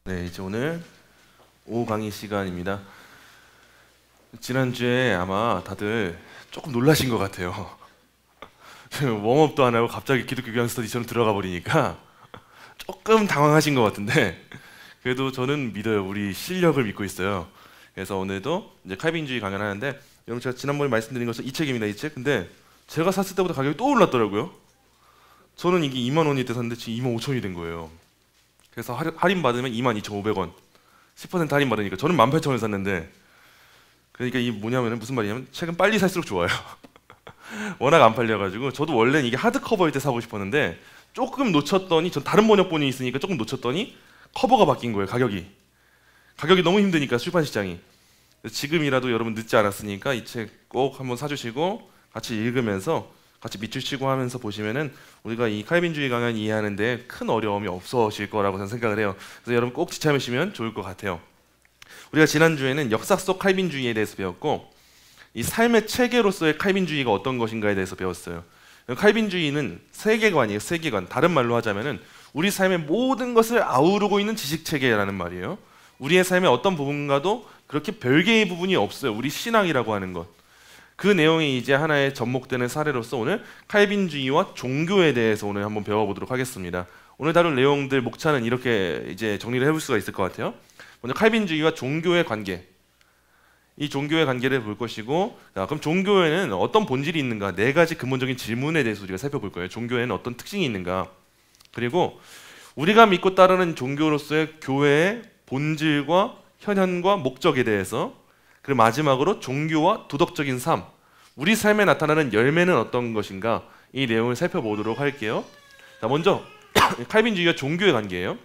네, 이제 오늘 오후 강의 시간입니다. 지난주에 아마 다들 조금 놀라신 것 같아요. 웜업도 안 하고 갑자기 기독교 교양 스터디처럼 들어가 버리니까 조금 당황하신 것 같은데 그래도 저는 믿어요. 우리 실력을 믿고 있어요. 그래서 오늘도 이제 칼빈주의 강연을 하는데 여러분 제가 지난번에 말씀드린 것은 이 책입니다. 이 책. 근데 제가 샀을 때보다 가격이 또 올랐더라고요. 저는 이게 2만 원일 때 샀는데 지금 2만 5천이 된 거예요. 그래서 할인 받으면 22,500원 10% 할인 받으니까 저는 18,000원 샀는데 그러니까 이 뭐냐면 무슨 말이냐면 책은 빨리 살수록 좋아요. 워낙 안 팔려가지고 저도 원래는 이게 하드커버일 때 사고 싶었는데 조금 놓쳤더니 전 다른 번역본이 있으니까 조금 놓쳤더니 커버가 바뀐 거예요. 가격이 너무 힘드니까 출판 시장이. 지금이라도 여러분 늦지 않았으니까 이 책 꼭 한번 사주시고 같이 읽으면서 같이 밑줄 치고 하면서 보시면은 우리가 이 칼빈주의 강연 이해하는데 큰 어려움이 없어질 거라고 저는 생각을 해요. 그래서 여러분 꼭 지참하시면 좋을 것 같아요. 우리가 지난주에는 역사 속 칼빈주의에 대해서 배웠고 이 삶의 체계로서의 칼빈주의가 어떤 것인가에 대해서 배웠어요. 칼빈주의는 세계관이에요. 세계관. 다른 말로 하자면은 우리 삶의 모든 것을 아우르고 있는 지식 체계라는 말이에요. 우리의 삶의 어떤 부분과도 그렇게 별개의 부분이 없어요. 우리 신앙이라고 하는 것. 그 내용이 이제 하나의 접목되는 사례로서 오늘 칼빈주의와 종교에 대해서 오늘 한번 배워보도록 하겠습니다. 오늘 다룰 내용들 목차는 이렇게 이제 정리를 해볼 수가 있을 것 같아요. 먼저 칼빈주의와 종교의 관계. 이 종교의 관계를 볼 것이고, 그럼 종교에는 어떤 본질이 있는가? 네 가지 근본적인 질문에 대해서 우리가 살펴볼 거예요. 종교에는 어떤 특징이 있는가? 그리고 우리가 믿고 따르는 종교로서의 교회의 본질과 현현과 목적에 대해서, 그리고 마지막으로 종교와 도덕적인 삶, 우리 삶에 나타나는 열매는 어떤 것인가? 이 내용을 살펴보도록 할게요. 자, 먼저 칼빈주의와 종교의 관계예요.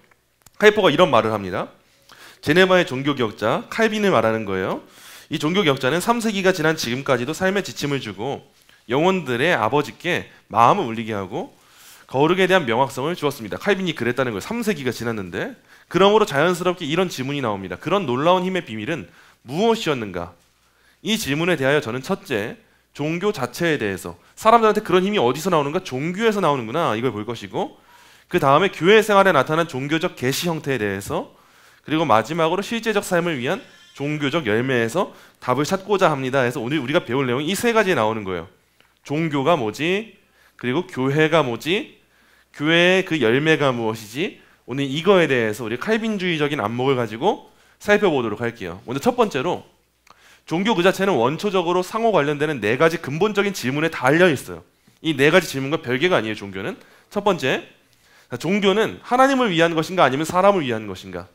카이퍼가 이런 말을 합니다. 제네바의 종교개혁자 칼빈을 말하는 거예요. 이 종교개혁자는 3세기가 지난 지금까지도 삶의 지침을 주고 영혼들의 아버지께 마음을 울리게 하고 거룩에 대한 명확성을 주었습니다. 칼빈이 그랬다는 거예요. 3세기가 지났는데 그러므로 자연스럽게 이런 질문이 나옵니다. 그런 놀라운 힘의 비밀은 무엇이었는가? 이 질문에 대하여 저는 첫째, 종교 자체에 대해서 사람들한테 그런 힘이 어디서 나오는가? 종교에서 나오는구나 이걸 볼 것이고, 그 다음에 교회 생활에 나타난 종교적 계시 형태에 대해서, 그리고 마지막으로 실제적 삶을 위한 종교적 열매에서 답을 찾고자 합니다. 해서 오늘 우리가 배울 내용이 이 세 가지에 나오는 거예요. 종교가 뭐지? 그리고 교회가 뭐지? 교회의 그 열매가 무엇이지? 오늘 이거에 대해서 우리 칼빈주의적인 안목을 가지고 살펴보도록 할게요. 먼저 첫 번째로 종교 그 자체는 원초적으로 상호 관련되는 네 가지 근본적인 질문에 달려 있어요. 이 네 가지 질문과 별개가 아니에요. 종교는. 첫 번째, 종교는 하나님을 위한 것인가 아니면 사람을 위한 것인가?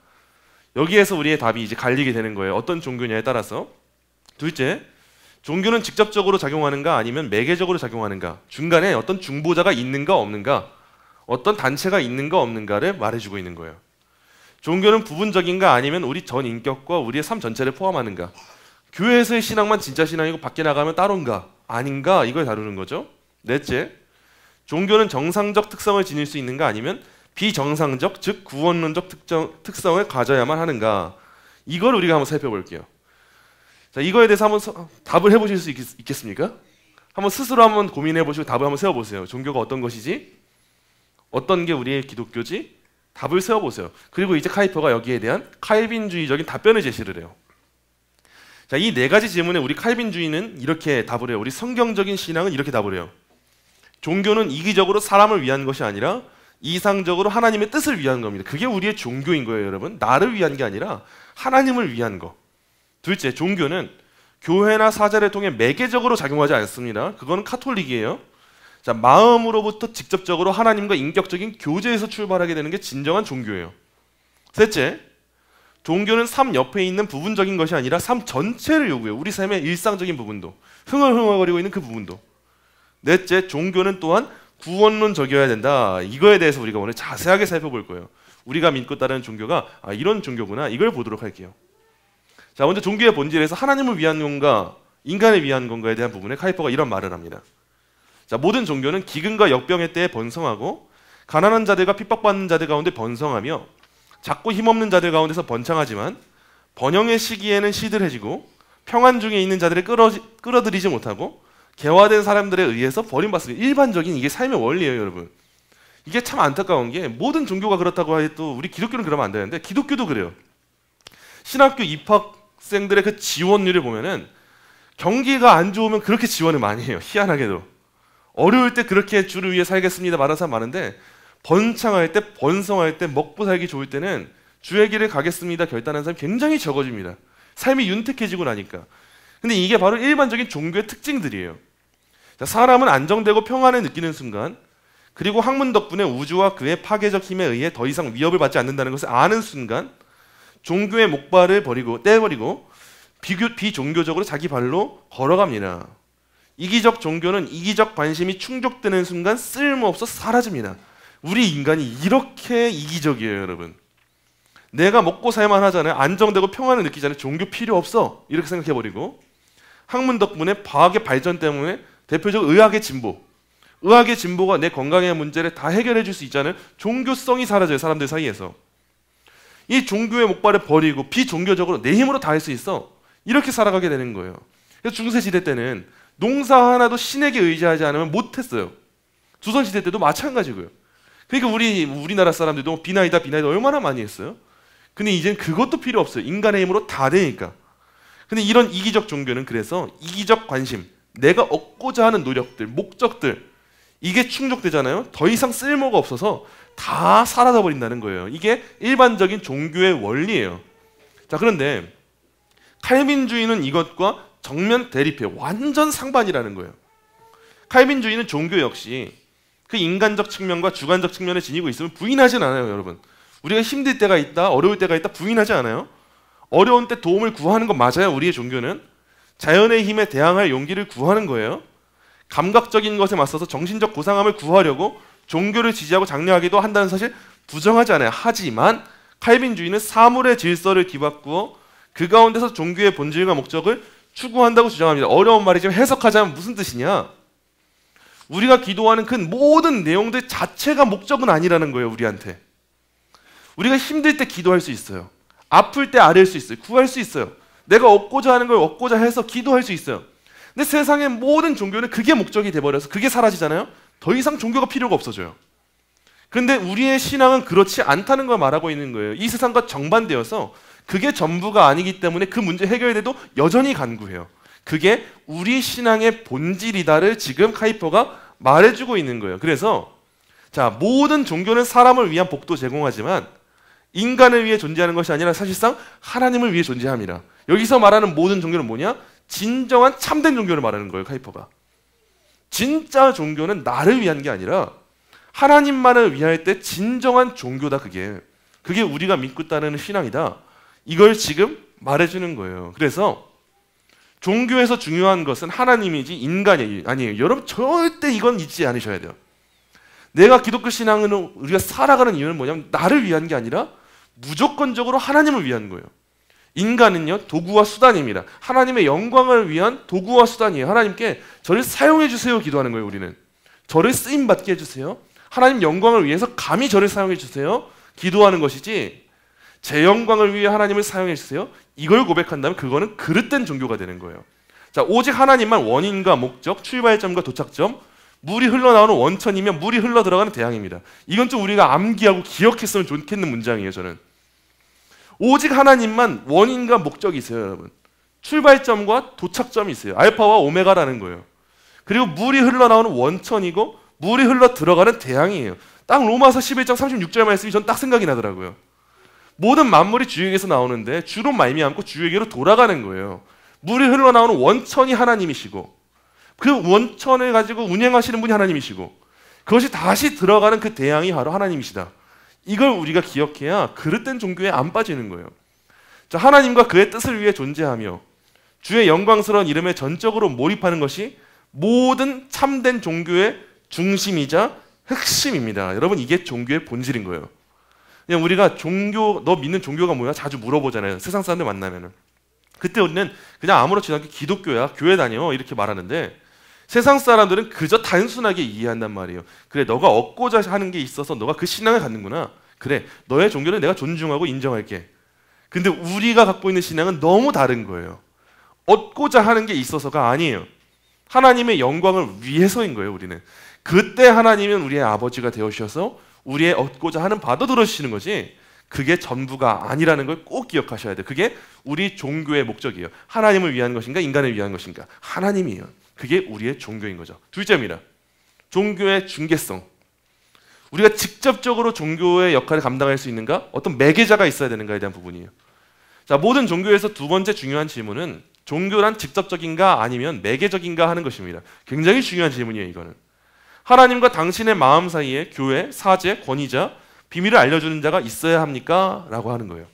여기에서 우리의 답이 이제 갈리게 되는 거예요. 어떤 종교냐에 따라서. 둘째, 종교는 직접적으로 작용하는가 아니면 매개적으로 작용하는가? 중간에 어떤 중보자가 있는가 없는가? 어떤 단체가 있는가 없는가를 말해주고 있는 거예요. 종교는 부분적인가 아니면 우리 전 인격과 우리의 삶 전체를 포함하는가? 교회에서의 신앙만 진짜 신앙이고 밖에 나가면 따로인가? 아닌가? 이걸 다루는 거죠. 넷째, 종교는 정상적 특성을 지닐 수 있는가 아니면 비정상적, 즉 구원론적 특성을 가져야만 하는가? 이걸 우리가 한번 살펴볼게요. 자, 이거에 대해서 한번 답을 해보실 수 있겠습니까? 한번 스스로 한번 고민해보시고 답을 한번 세워보세요. 종교가 어떤 것이지? 어떤 게 우리의 기독교지? 답을 세워보세요. 그리고 이제 카이퍼가 여기에 대한 칼빈주의적인 답변을 제시를 해요. 자, 이 네 가지 질문에 우리 칼빈주의는 이렇게 답을 해요. 우리 성경적인 신앙은 이렇게 답을 해요. 종교는 이기적으로 사람을 위한 것이 아니라 이상적으로 하나님의 뜻을 위한 겁니다. 그게 우리의 종교인 거예요, 여러분. 나를 위한 게 아니라 하나님을 위한 거. 둘째, 종교는 교회나 사제를 통해 매개적으로 작용하지 않습니다. 그거는 카톨릭이에요. 자, 마음으로부터 직접적으로 하나님과 인격적인 교제에서 출발하게 되는 게 진정한 종교예요. 셋째, 종교는 삶 옆에 있는 부분적인 것이 아니라 삶 전체를 요구해요. 우리 삶의 일상적인 부분도, 흥얼흥얼거리고 있는 그 부분도. 넷째, 종교는 또한 구원론적이어야 된다. 이거에 대해서 우리가 오늘 자세하게 살펴볼 거예요. 우리가 믿고 따르는 종교가 이런 종교구나. 이걸 보도록 할게요. 자, 먼저 종교의 본질에서 하나님을 위한 건가, 인간을 위한 건가에 대한 부분에 카이퍼가 이런 말을 합니다. 자, 모든 종교는 기근과 역병의 때에 번성하고 가난한 자들과 핍박받는 자들 가운데 번성하며 작고 힘없는 자들 가운데서 번창하지만 번영의 시기에는 시들해지고 평안 중에 있는 자들을 끌어들이지 못하고 개화된 사람들에 의해서 버림받습니다. 일반적인 이게 삶의 원리예요, 여러분. 이게 참 안타까운 게 모든 종교가 그렇다고 해도 우리 기독교는 그러면 안 되는데 기독교도 그래요. 신학교 입학생들의 그 지원율을 보면은 경기가 안 좋으면 그렇게 지원을 많이 해요. 희한하게도. 어려울 때 그렇게 주를 위해 살겠습니다 말하는 사람 많은데 번창할 때, 번성할 때, 먹고 살기 좋을 때는 주의 길을 가겠습니다 결단하는 사람이 굉장히 적어집니다. 삶이 윤택해지고 나니까. 근데 이게 바로 일반적인 종교의 특징들이에요. 자, 사람은 안정되고 평안을 느끼는 순간, 그리고 학문 덕분에 우주와 그의 파괴적 힘에 의해 더 이상 위협을 받지 않는다는 것을 아는 순간 종교의 목발을 떼버리고 비종교적으로 자기 발로 걸어갑니다. 이기적 종교는 이기적 관심이 충족되는 순간 쓸모없어 사라집니다. 우리 인간이 이렇게 이기적이에요, 여러분. 내가 먹고 살만 하잖아요. 안정되고 평안을 느끼잖아요. 종교 필요 없어. 이렇게 생각해버리고 학문 덕분에 과학의 발전 때문에 대표적으로 의학의 진보가 내 건강의 문제를 다 해결해 줄 수 있잖아요. 종교성이 사라져요, 사람들 사이에서. 이 종교의 목발을 버리고 비종교적으로 내 힘으로 다 할 수 있어. 이렇게 살아가게 되는 거예요. 그래서 중세시대 때는 농사 하나도 신에게 의지하지 않으면 못했어요. 조선시대 때도 마찬가지고요. 그러니까 우리나라 사람들도 비나이다 얼마나 많이 했어요. 근데 이제는 그것도 필요 없어요. 인간의 힘으로 다 되니까. 근데 이런 이기적 종교는 그래서 이기적 관심, 내가 얻고자 하는 노력들, 목적들, 이게 충족되잖아요. 더 이상 쓸모가 없어서 다 사라져 버린다는 거예요. 이게 일반적인 종교의 원리예요. 자, 그런데 칼빈주의는 이것과 정면 대립해요. 완전 상반이라는 거예요. 칼빈주의는 종교 역시 그 인간적 측면과 주관적 측면을 지니고 있으면 부인하진 않아요, 여러분. 우리가 힘들 때가 있다, 어려울 때가 있다 부인하지 않아요. 어려운 때 도움을 구하는 건 맞아요. 우리의 종교는 자연의 힘에 대항할 용기를 구하는 거예요. 감각적인 것에 맞서서 정신적 고상함을 구하려고 종교를 지지하고 장려하기도 한다는 사실 부정하지 않아요. 하지만 칼빈주의는 사물의 질서를 뒤바꾸어 그 가운데서 종교의 본질과 목적을 추구한다고 주장합니다. 어려운 말이지만 해석하자면 무슨 뜻이냐? 우리가 기도하는 그 모든 내용들 자체가 목적은 아니라는 거예요. 우리한테. 우리가 힘들 때 기도할 수 있어요. 아플 때 아뢰일 수 있어요. 구할 수 있어요. 내가 얻고자 하는 걸 얻고자 해서 기도할 수 있어요. 근데 세상의 모든 종교는 그게 목적이 돼버려서 그게 사라지잖아요. 더 이상 종교가 필요가 없어져요. 그런데 우리의 신앙은 그렇지 않다는 걸 말하고 있는 거예요. 이 세상과 정반대여서 그게 전부가 아니기 때문에 그 문제 해결돼도 여전히 간구해요. 그게 우리 신앙의 본질이다를 지금 카이퍼가 말해주고 있는 거예요. 그래서 자, 모든 종교는 사람을 위한 복도 제공하지만 인간을 위해 존재하는 것이 아니라 사실상 하나님을 위해 존재합니다. 여기서 말하는 모든 종교는 뭐냐? 진정한 참된 종교를 말하는 거예요, 카이퍼가. 진짜 종교는 나를 위한 게 아니라 하나님만을 위할 때 진정한 종교다. 그게 우리가 믿고 따르는 신앙이다. 이걸 지금 말해주는 거예요. 그래서 종교에서 중요한 것은 하나님이지 인간이 아니에요. 여러분 절대 이건 잊지 않으셔야 돼요. 내가 기독교 신앙으로 우리가 살아가는 이유는 뭐냐면 나를 위한 게 아니라 무조건적으로 하나님을 위한 거예요. 인간은요, 도구와 수단입니다. 하나님의 영광을 위한 도구와 수단이에요. 하나님께 저를 사용해 주세요 기도하는 거예요. 우리는 저를 쓰임받게 해주세요. 하나님 영광을 위해서 감히 저를 사용해 주세요 기도하는 것이지, 제 영광을 위해 하나님을 사용해 주세요 이걸 고백한다면 그거는 그릇된 종교가 되는 거예요. 자, 오직 하나님만 원인과 목적, 출발점과 도착점, 물이 흘러나오는 원천이면 물이 흘러 들어가는 대양입니다. 이건 좀 우리가 암기하고 기억했으면 좋겠는 문장이에요. 저는 오직 하나님만 원인과 목적이 있어요, 여러분. 출발점과 도착점이 있어요. 알파와 오메가라는 거예요. 그리고 물이 흘러나오는 원천이고 물이 흘러 들어가는 대양이에요. 딱 로마서 11장 36절 말씀이 전 딱 생각이 나더라고요. 모든 만물이 주에게서 나오는데 주로 말미암고 주에게로 돌아가는 거예요. 물이 흘러나오는 원천이 하나님이시고 그 원천을 가지고 운행하시는 분이 하나님이시고 그것이 다시 들어가는 그 대양이 바로 하나님이시다. 이걸 우리가 기억해야 그릇된 종교에 안 빠지는 거예요. 자, 하나님과 그의 뜻을 위해 존재하며 주의 영광스러운 이름에 전적으로 몰입하는 것이 모든 참된 종교의 중심이자 핵심입니다. 여러분, 이게 종교의 본질인 거예요. 그냥 우리가 너 믿는 종교가 뭐야? 자주 물어보잖아요. 세상 사람들 만나면은. 그때 우리는 그냥 아무렇지도 않게 기독교야, 교회 다녀 이렇게 말하는데 세상 사람들은 그저 단순하게 이해한단 말이에요. 그래, 너가 얻고자 하는 게 있어서 너가 그 신앙을 갖는구나. 그래, 너의 종교는 내가 존중하고 인정할게. 근데 우리가 갖고 있는 신앙은 너무 다른 거예요. 얻고자 하는 게 있어서가 아니에요. 하나님의 영광을 위해서인 거예요. 우리는 그때 하나님은 우리의 아버지가 되어주셔서 우리의 얻고자 하는 바도 들어주시는 거지, 그게 전부가 아니라는 걸 꼭 기억하셔야 돼요. 그게 우리 종교의 목적이에요. 하나님을 위한 것인가 인간을 위한 것인가? 하나님이에요. 그게 우리의 종교인 거죠. 둘째입니다. 종교의 중개성. 우리가 직접적으로 종교의 역할을 감당할 수 있는가? 어떤 매개자가 있어야 되는가에 대한 부분이에요. 자, 모든 종교에서 두 번째 중요한 질문은 종교란 직접적인가 아니면 매개적인가 하는 것입니다. 굉장히 중요한 질문이에요, 이거는. 하나님과 당신의 마음 사이에 교회, 사제, 권위자, 비밀을 알려주는 자가 있어야 합니까? 라고 하는 거예요.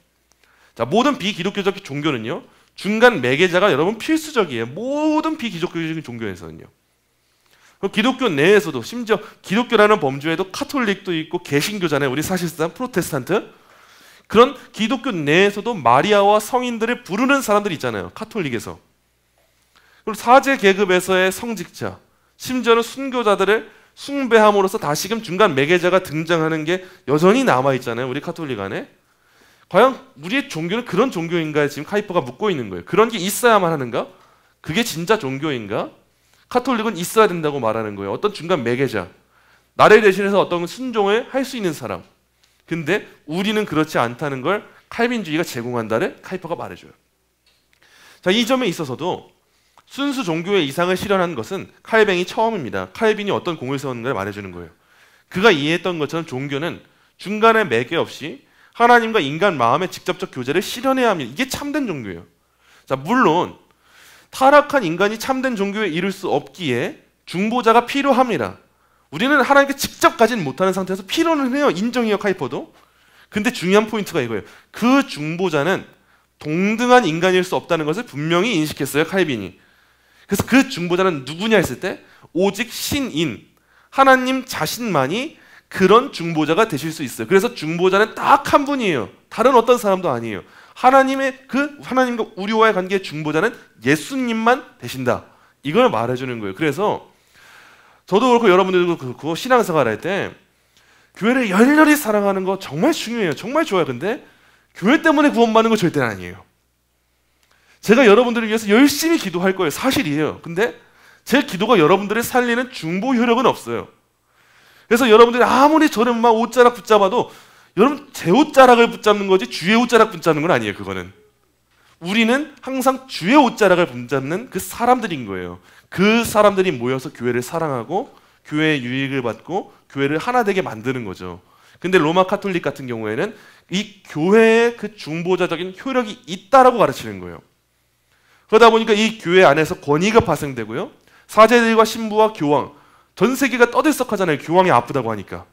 자, 모든 비기독교적 종교는요, 중간 매개자가 여러분 필수적이에요. 모든 비기독교적인 종교에서는요. 기독교 내에서도, 심지어 기독교라는 범주에도 카톨릭도 있고 개신교잖아요. 우리 사실상 프로테스탄트. 그런 기독교 내에서도 마리아와 성인들을 부르는 사람들이 있잖아요. 카톨릭에서. 그리고 사제 계급에서의 성직자, 심지어는 순교자들을 숭배함으로써 다시금 중간 매개자가 등장하는 게 여전히 남아있잖아요. 우리 카톨릭 안에. 과연 우리의 종교는 그런 종교인가에 지금 카이퍼가 묻고 있는 거예요. 그런 게 있어야만 하는가? 그게 진짜 종교인가? 카톨릭은 있어야 된다고 말하는 거예요. 어떤 중간 매개자, 나를 대신해서 어떤 순종을 할 수 있는 사람. 근데 우리는 그렇지 않다는 걸 칼빈주의가 제공한다를 카이퍼가 말해줘요. 자, 이 점에 있어서도 순수 종교의 이상을 실현한 것은 칼뱅이 처음입니다. 칼빈이 어떤 공을 세웠는가를 말해주는 거예요. 그가 이해했던 것처럼 종교는 중간에 매개 없이 하나님과 인간 마음의 직접적 교제를 실현해야 합니다. 이게 참된 종교예요. 자, 물론 타락한 인간이 참된 종교에 이를 수 없기에 중보자가 필요합니다. 우리는 하나님께 직접 가지는 못하는 상태에서 필요는 해요. 인정해요, 카이퍼도. 근데 중요한 포인트가 이거예요. 그 중보자는 동등한 인간일 수 없다는 것을 분명히 인식했어요, 칼빈이. 그래서 그 중보자는 누구냐 했을 때 오직 신인, 하나님 자신만이 그런 중보자가 되실 수 있어요. 그래서 중보자는 딱 한 분이에요. 다른 어떤 사람도 아니에요. 하나님과 우리와의 관계의 중보자는 예수님만 되신다. 이걸 말해주는 거예요. 그래서 저도 그렇고 여러분들도 그렇고 신앙생활 할 때 교회를 열렬히 사랑하는 거 정말 중요해요. 정말 좋아요. 근데 교회 때문에 구원받는 거 절대는 아니에요. 제가 여러분들을 위해서 열심히 기도할 거예요. 사실이에요. 근데 제 기도가 여러분들을 살리는 중보 효력은 없어요. 그래서 여러분들이 아무리 저를 막 옷자락 붙잡아도 여러분 제 옷자락을 붙잡는 거지 주의 옷자락 붙잡는 건 아니에요. 그거는. 우리는 항상 주의 옷자락을 붙잡는 그 사람들인 거예요. 그 사람들이 모여서 교회를 사랑하고 교회의 유익을 받고 교회를 하나 되게 만드는 거죠. 근데 로마 카톨릭 같은 경우에는 이 교회의 그 중보자적인 효력이 있다라고 가르치는 거예요. 그러다 보니까 이 교회 안에서 권위가 파생되고요. 사제들과 신부와 교황, 전 세계가 떠들썩하잖아요. 교황이 아프다고 하니까.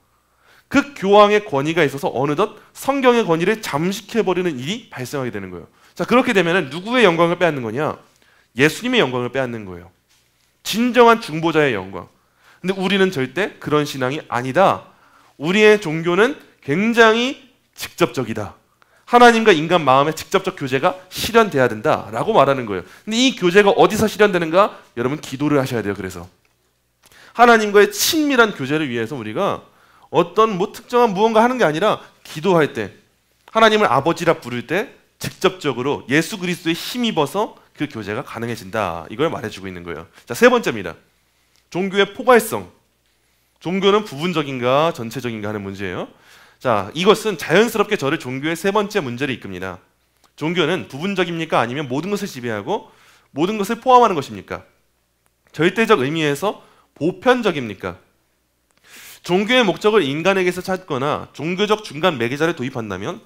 그 교황의 권위가 있어서 어느덧 성경의 권위를 잠식해버리는 일이 발생하게 되는 거예요. 자, 그렇게 되면 누구의 영광을 빼앗는 거냐? 예수님의 영광을 빼앗는 거예요. 진정한 중보자의 영광. 근데 우리는 절대 그런 신앙이 아니다. 우리의 종교는 굉장히 직접적이다. 하나님과 인간 마음의 직접적 교제가 실현돼야 된다라고 말하는 거예요. 근데 이 교제가 어디서 실현되는가? 여러분 기도를 하셔야 돼요. 그래서 하나님과의 친밀한 교제를 위해서 우리가 어떤 특정한 무언가 하는 게 아니라 기도할 때 하나님을 아버지라 부를 때 직접적으로 예수 그리스도에 힘입어서 그 교제가 가능해진다. 이걸 말해주고 있는 거예요. 자, 세 번째입니다. 종교의 포괄성. 종교는 부분적인가 전체적인가 하는 문제예요. 자, 이것은 자연스럽게 저를 종교의 세 번째 문제를 이끕니다. 종교는 부분적입니까? 아니면 모든 것을 지배하고 모든 것을 포함하는 것입니까? 절대적 의미에서 보편적입니까? 종교의 목적을 인간에게서 찾거나 종교적 중간 매개자를 도입한다면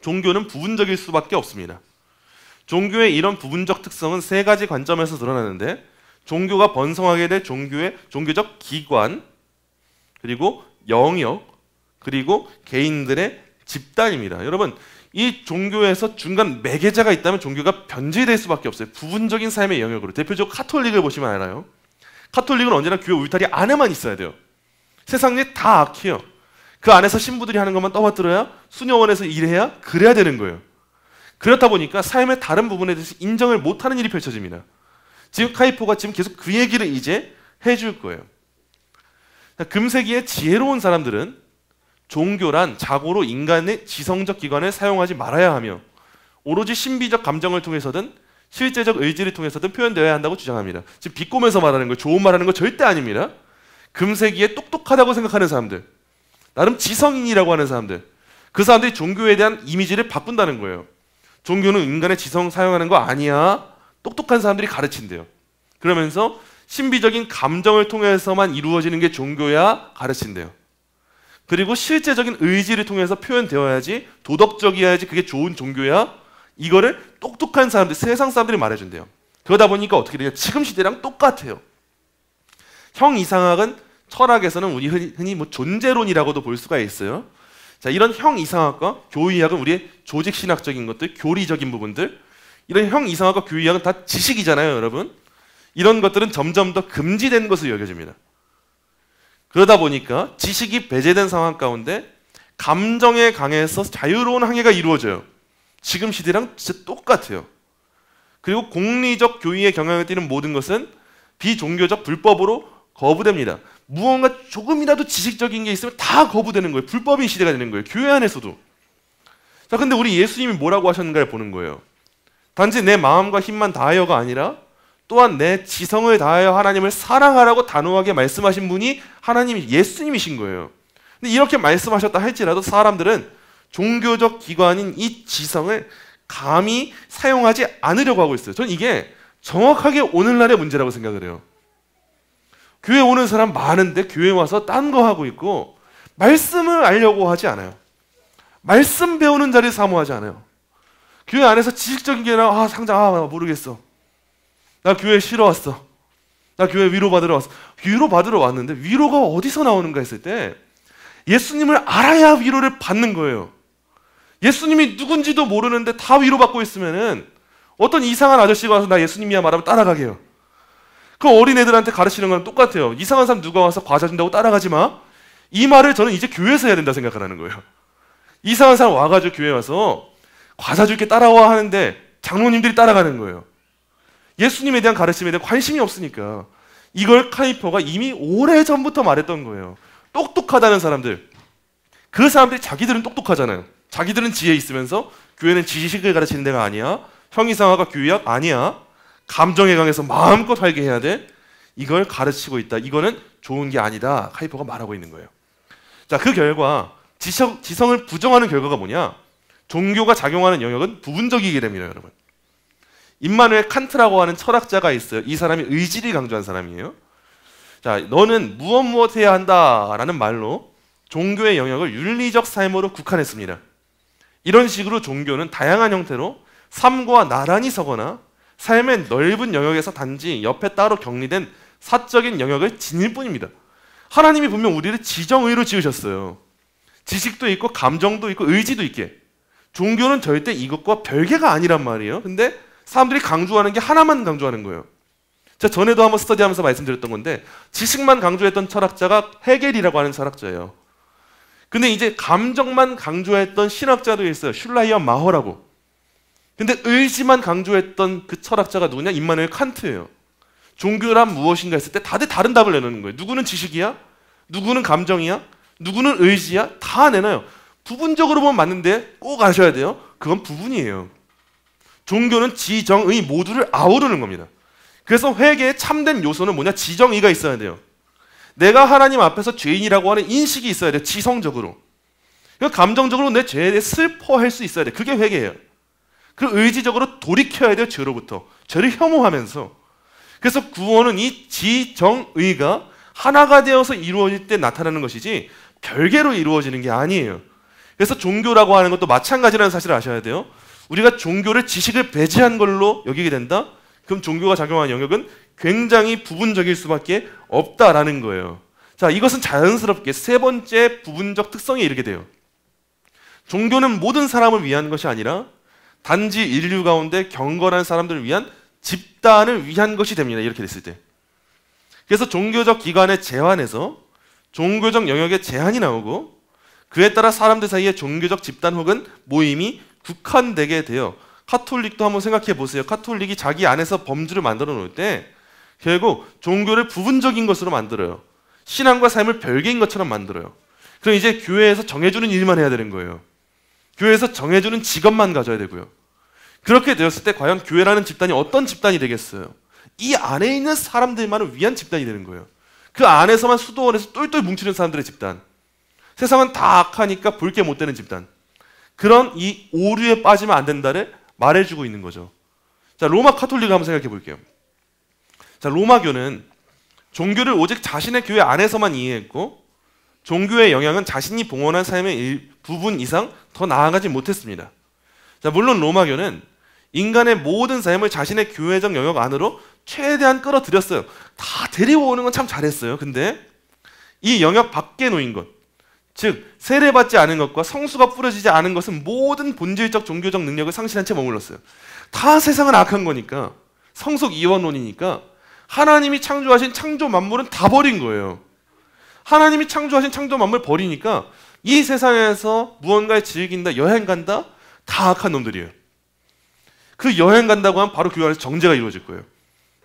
종교는 부분적일 수밖에 없습니다. 종교의 이런 부분적 특성은 세 가지 관점에서 드러나는데 종교가 번성하게 될 종교적 기관, 그리고 영역, 그리고 개인들의 집단입니다. 여러분, 이 종교에서 중간 매개자가 있다면 종교가 변질될 수밖에 없어요. 부분적인 삶의 영역으로. 대표적으로 카톨릭을 보시면 알아요. 카톨릭은 언제나 교회 울타리 안에만 있어야 돼요. 세상 일 다 악해요. 그 안에서 신부들이 하는 것만 떠받들어야, 수녀원에서 일해야, 그래야 되는 거예요. 그렇다 보니까 삶의 다른 부분에 대해서 인정을 못하는 일이 펼쳐집니다. 지금 카이포가 지금 계속 그 얘기를 이제 해줄 거예요. 금세기의 지혜로운 사람들은 종교란 자고로 인간의 지성적 기관을 사용하지 말아야 하며 오로지 신비적 감정을 통해서든 실제적 의지를 통해서든 표현되어야 한다고 주장합니다. 지금 비꼬면서 말하는 거예요. 좋은 말하는 거 절대 아닙니다. 금세기에 똑똑하다고 생각하는 사람들, 나름 지성인이라고 하는 사람들, 그 사람들이 종교에 대한 이미지를 바꾼다는 거예요. 종교는 인간의 지성 사용하는 거 아니야. 똑똑한 사람들이 가르친대요. 그러면서 신비적인 감정을 통해서만 이루어지는 게 종교야 가르친대요. 그리고 실제적인 의지를 통해서 표현되어야지, 도덕적이어야지 그게 좋은 종교야. 이거를 똑똑한 사람들, 세상 사람들이 말해준대요. 그러다 보니까 어떻게 되냐, 지금 시대랑 똑같아요. 형이상학은 철학에서는 우리 흔히 뭐 존재론이라고도 볼 수가 있어요. 자, 이런 형이상학과 교의학은 우리의 조직신학적인 것들, 교리적인 부분들, 이런 형이상학과 교의학은 다 지식이잖아요, 여러분. 이런 것들은 점점 더 금지된 것으로 여겨집니다. 그러다 보니까 지식이 배제된 상황 가운데 감정에 강해서 자유로운 항해가 이루어져요. 지금 시대랑 진짜 똑같아요. 그리고 공리적 교의에 경향을 띠는 모든 것은 비종교적 불법으로 거부됩니다. 무언가 조금이라도 지식적인 게 있으면 다 거부되는 거예요. 불법인 시대가 되는 거예요. 교회 안에서도. 자, 근데 우리 예수님이 뭐라고 하셨는가를 보는 거예요. 단지 내 마음과 힘만 다하여가 아니라 또한 내 지성을 다하여 하나님을 사랑하라고 단호하게 말씀하신 분이 하나님이 예수님이신 거예요. 근데 이렇게 말씀하셨다 할지라도 사람들은 종교적 기관인 이 지성을 감히 사용하지 않으려고 하고 있어요. 저는 이게 정확하게 오늘날의 문제라고 생각을 해요. 교회 오는 사람 많은데 교회 와서 딴 거 하고 있고 말씀을 알려고 하지 않아요. 말씀 배우는 자리를 사모하지 않아요. 교회 안에서 지식적인 게 아니라 상장 모르겠어. 나 교회 쉬러 왔어. 나 교회 위로받으러 왔어. 위로받으러 왔는데 위로가 어디서 나오는가 했을 때 예수님을 알아야 위로를 받는 거예요. 예수님이 누군지도 모르는데 다 위로받고 있으면은 어떤 이상한 아저씨가 와서 나 예수님이야 말하면 따라가게 해요. 그 어린애들한테 가르치는 건 똑같아요. 이상한 사람 누가 와서 과자 준다고 따라가지 마. 이 말을 저는 이제 교회에서 해야 된다 생각하는 거예요. 이상한 사람 와가지고 교회 와서 과자 줄게 따라와 하는데 장로님들이 따라가는 거예요. 예수님에 대한 가르침에 대한 관심이 없으니까. 이걸 카이퍼가 이미 오래전부터 말했던 거예요. 똑똑하다는 사람들, 그 사람들이 자기들은 똑똑하잖아요. 자기들은 지혜 있으면서 교회는 지식을 가르치는 데가 아니야. 형이상학과 교의학 아니야. 감정에 강해서 마음껏 살게 해야 돼. 이걸 가르치고 있다. 이거는 좋은 게 아니다. 카이퍼가 말하고 있는 거예요. 자, 그 결과 지성을 부정하는 결과가 뭐냐? 종교가 작용하는 영역은 부분적이게 됩니다, 여러분. 임마누엘 칸트라고 하는 철학자가 있어요. 이 사람이 의지를 강조한 사람이에요. 자, 너는 무엇 해야 한다라는 말로 종교의 영역을 윤리적 삶으로 국한했습니다. 이런 식으로 종교는 다양한 형태로 삶과 나란히 서거나 삶의 넓은 영역에서 단지 옆에 따로 격리된 사적인 영역을 지닐 뿐입니다. 하나님이 분명 우리를 지정의로 지으셨어요. 지식도 있고 감정도 있고 의지도 있게. 종교는 절대 이것과 별개가 아니란 말이에요. 근데 사람들이 강조하는 게 하나만 강조하는 거예요. 제가 전에도 한번 스터디하면서 말씀드렸던 건데 지식만 강조했던 철학자가 헤겔이라고 하는 철학자예요. 근데 이제 감정만 강조했던 신학자도 있어요. 슐라이어 마허라고. 근데 의지만 강조했던 그 철학자가 누구냐? 임마누엘 칸트예요. 종교란 무엇인가 했을 때 다들 다른 답을 내놓는 거예요. 누구는 지식이야? 누구는 감정이야? 누구는 의지야? 다 내놔요. 부분적으로 보면 맞는데 꼭 아셔야 돼요. 그건 부분이에요. 종교는 지정의 모두를 아우르는 겁니다. 그래서 회개의 참된 요소는 뭐냐? 지정의가 있어야 돼요. 내가 하나님 앞에서 죄인이라고 하는 인식이 있어야 돼요. 지성적으로. 감정적으로 내 죄에 대해 슬퍼할 수 있어야 돼요. 그게 회개예요. 그리고 의지적으로 돌이켜야 돼요. 죄로부터. 죄를 혐오하면서. 그래서 구원은 이 지정의가 하나가 되어서 이루어질 때 나타나는 것이지 별개로 이루어지는 게 아니에요. 그래서 종교라고 하는 것도 마찬가지라는 사실을 아셔야 돼요. 우리가 종교를 지식을 배제한 걸로 여기게 된다? 그럼 종교가 작용하는 영역은 굉장히 부분적일 수밖에 없다라는 거예요. 자, 이것은 자연스럽게 세 번째 부분적 특성에 이르게 돼요. 종교는 모든 사람을 위한 것이 아니라 단지 인류 가운데 경건한 사람들을 위한 집단을 위한 것이 됩니다. 이렇게 됐을 때. 그래서 종교적 기관의 제한에서 종교적 영역에 제한이 나오고 그에 따라 사람들 사이에 종교적 집단 혹은 모임이 국한되게 돼요. 카톨릭도 한번 생각해 보세요. 카톨릭이 자기 안에서 범주를 만들어 놓을 때 결국 종교를 부분적인 것으로 만들어요. 신앙과 삶을 별개인 것처럼 만들어요. 그럼 이제 교회에서 정해주는 일만 해야 되는 거예요. 교회에서 정해주는 직업만 가져야 되고요. 그렇게 되었을 때 과연 교회라는 집단이 어떤 집단이 되겠어요? 이 안에 있는 사람들만을 위한 집단이 되는 거예요. 그 안에서만 수도원에서 똘똘 뭉치는 사람들의 집단. 세상은 다 악하니까 볼 게 못 되는 집단. 그런 이 오류에 빠지면 안 된다를 말해주고 있는 거죠. 자, 로마 카톨릭을 한번 생각해 볼게요. 자, 로마교는 종교를 오직 자신의 교회 안에서만 이해했고 종교의 영향은 자신이 봉헌한 삶의 일부분 이상 더 나아가지 못했습니다. 자, 물론 로마교는 인간의 모든 삶을 자신의 교회적 영역 안으로 최대한 끌어들였어요. 다 데리고 오는 건 참 잘했어요. 근데 이 영역 밖에 놓인 것, 즉 세례받지 않은 것과 성수가 뿌려지지 않은 것은 모든 본질적 종교적 능력을 상실한 채 머물렀어요. 다 세상은 악한 거니까, 성속 이원론이니까 하나님이 창조하신 창조 만물은 다 버린 거예요. 하나님이 창조하신 창조 만물 버리니까 이 세상에서 무언가를 즐긴다, 여행 간다, 다 악한 놈들이에요. 그 여행 간다고 하면 바로 그 안에서 정죄가 이루어질 거예요.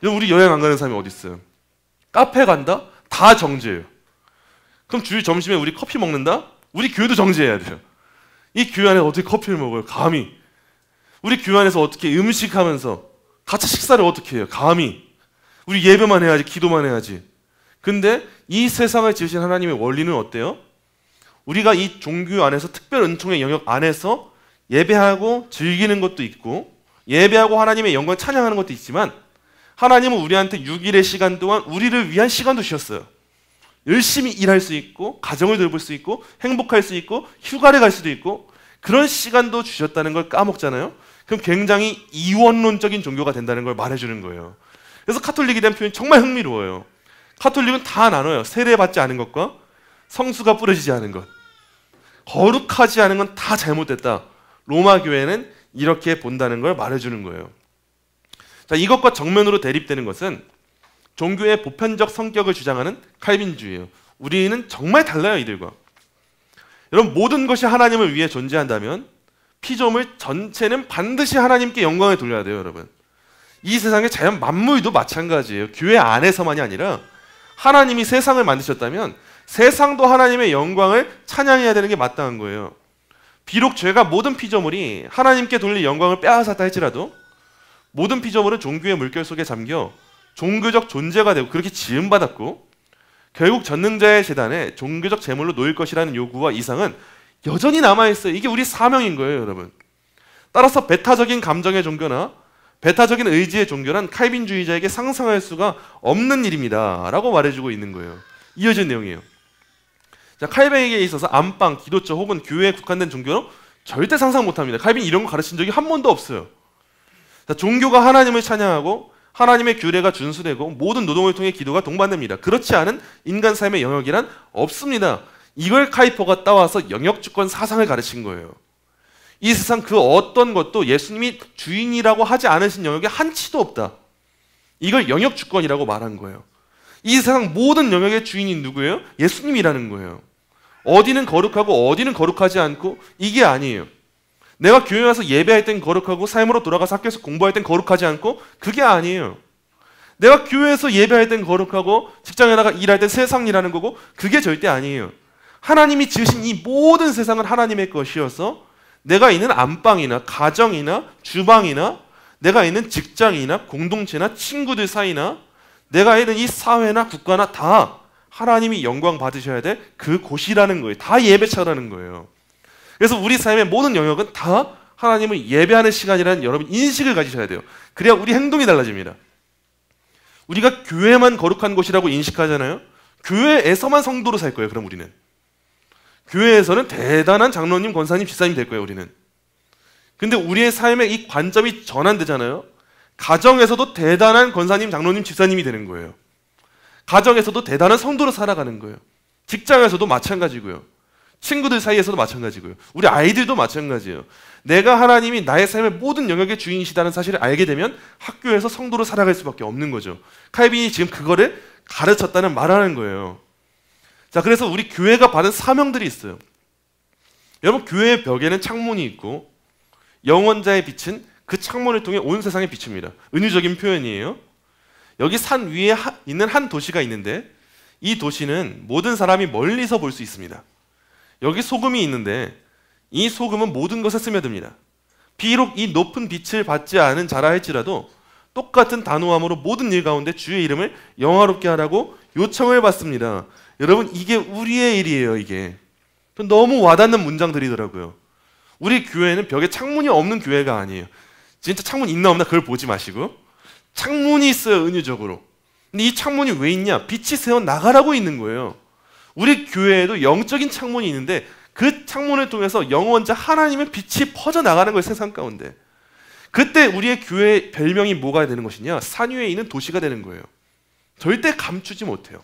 우리 여행 안 가는 사람이 어디 있어요? 카페 간다? 다 정죄예요. 그럼 주일 점심에 우리 커피 먹는다? 우리 교회도 정죄해야 돼요. 이 교회 안에 어떻게 커피를 먹어요? 감히. 우리 교회 안에서 어떻게 음식하면서 같이 식사를 어떻게 해요? 감히. 우리 예배만 해야지, 기도만 해야지. 근데 이 세상을 지으신 하나님의 원리는 어때요? 우리가 이 종교 안에서 특별 은총의 영역 안에서 예배하고 즐기는 것도 있고 예배하고 하나님의 영광을 찬양하는 것도 있지만 하나님은 우리한테 6일의 시간 동안 우리를 위한 시간도 주셨어요. 열심히 일할 수 있고 가정을 돌볼 수 있고 행복할 수 있고 휴가를 갈 수도 있고 그런 시간도 주셨다는 걸 까먹잖아요. 그럼 굉장히 이원론적인 종교가 된다는 걸 말해주는 거예요. 그래서 카톨릭에 대한 표현이 정말 흥미로워요. 카톨릭은 다 나눠요. 세례받지 않은 것과 성수가 뿌려지지 않은 것, 거룩하지 않은 건 다 잘못됐다. 로마 교회는 이렇게 본다는 걸 말해주는 거예요. 자, 이것과 정면으로 대립되는 것은 종교의 보편적 성격을 주장하는 칼빈주의예요. 우리는 정말 달라요, 이들과. 여러분, 모든 것이 하나님을 위해 존재한다면 피조물 전체는 반드시 하나님께 영광을 돌려야 돼요, 여러분. 이 세상의 자연 만물도 마찬가지예요. 교회 안에서만이 아니라 하나님이 세상을 만드셨다면 세상도 하나님의 영광을 찬양해야 되는 게 마땅한 거예요. 비록 죄가 모든 피조물이 하나님께 돌릴 영광을 빼앗았다 할지라도 모든 피조물은 종교의 물결 속에 잠겨 종교적 존재가 되고 그렇게 지음받았고 결국 전능자의 제단에 종교적 제물로 놓일 것이라는 요구와 이상은 여전히 남아있어요. 이게 우리 사명인 거예요, 여러분. 따라서 배타적인 감정의 종교나 배타적인 의지의 종교란 칼빈주의자에게 상상할 수가 없는 일입니다 라고 말해주고 있는 거예요. 이어진 내용이에요. 자, 칼빈에게 있어서 안방, 기도처 혹은 교회에 국한된 종교로 절대 상상 못합니다. 칼빈이 이런 거 가르친 적이 한 번도 없어요. 자, 종교가 하나님을 찬양하고 하나님의 규례가 준수되고 모든 노동을 통해 기도가 동반됩니다. 그렇지 않은 인간 삶의 영역이란 없습니다. 이걸 카이퍼가 따와서 영역주권 사상을 가르친 거예요. 이 세상 그 어떤 것도 예수님이 주인이라고 하지 않으신 영역에 한치도 없다. 이걸 영역주권이라고 말한 거예요. 이 세상 모든 영역의 주인이 누구예요? 예수님이라는 거예요. 어디는 거룩하고 어디는 거룩하지 않고 이게 아니에요. 내가 교회 와서 예배할 땐 거룩하고 삶으로 돌아가서 학교에서 공부할 땐 거룩하지 않고 그게 아니에요. 내가 교회에서 예배할 땐 거룩하고 직장에 나가 일할 땐 세상 일하는 거고 그게 절대 아니에요. 하나님이 지으신 이 모든 세상은 하나님의 것이어서 내가 있는 안방이나 가정이나 주방이나 내가 있는 직장이나 공동체나 친구들 사이나 내가 있는 이 사회나 국가나 다 하나님이 영광 받으셔야 될 그 곳이라는 거예요. 다 예배차라는 거예요. 그래서 우리 삶의 모든 영역은 다 하나님을 예배하는 시간이라는 여러분 인식을 가지셔야 돼요. 그래야 우리 행동이 달라집니다. 우리가 교회만 거룩한 곳이라고 인식하잖아요. 교회에서만 성도로 살 거예요. 그럼 우리는 교회에서는 대단한 장로님, 권사님, 집사님 될 거예요. 우리는. 근데 우리의 삶의 이 관점이 전환되잖아요. 가정에서도 대단한 권사님, 장로님, 집사님이 되는 거예요. 가정에서도 대단한 성도로 살아가는 거예요. 직장에서도 마찬가지고요. 친구들 사이에서도 마찬가지고요. 우리 아이들도 마찬가지예요. 내가 하나님이 나의 삶의 모든 영역의 주인이시다는 사실을 알게 되면 학교에서 성도로 살아갈 수밖에 없는 거죠. 칼빈이 지금 그거를 가르쳤다는 말하는 거예요. 자, 그래서 우리 교회가 받은 사명들이 있어요. 여러분, 교회의 벽에는 창문이 있고 영원자의 빛은 그 창문을 통해 온 세상에 비춥니다. 은유적인 표현이에요. 여기 산 위에 있는 한 도시가 있는데 이 도시는 모든 사람이 멀리서 볼 수 있습니다. 여기 소금이 있는데 이 소금은 모든 것에 스며듭니다. 비록 이 높은 빛을 받지 않은 자라 할지라도 똑같은 단호함으로 모든 일 가운데 주의 이름을 영화롭게 하라고 요청을 받습니다. 여러분 이게 우리의 일이에요. 이게 너무 와닿는 문장들이더라고요. 우리 교회는 벽에 창문이 없는 교회가 아니에요. 진짜 창문 있나 없나 그걸 보지 마시고 창문이 있어요. 은유적으로. 근데 이 창문이 왜 있냐? 빛이 새어나가라고 있는 거예요. 우리 교회에도 영적인 창문이 있는데 그 창문을 통해서 영원자 하나님의 빛이 퍼져나가는 거예요. 세상 가운데. 그때 우리의 교회의 별명이 뭐가 되는 것이냐? 산 위에 있는 도시가 되는 거예요. 절대 감추지 못해요.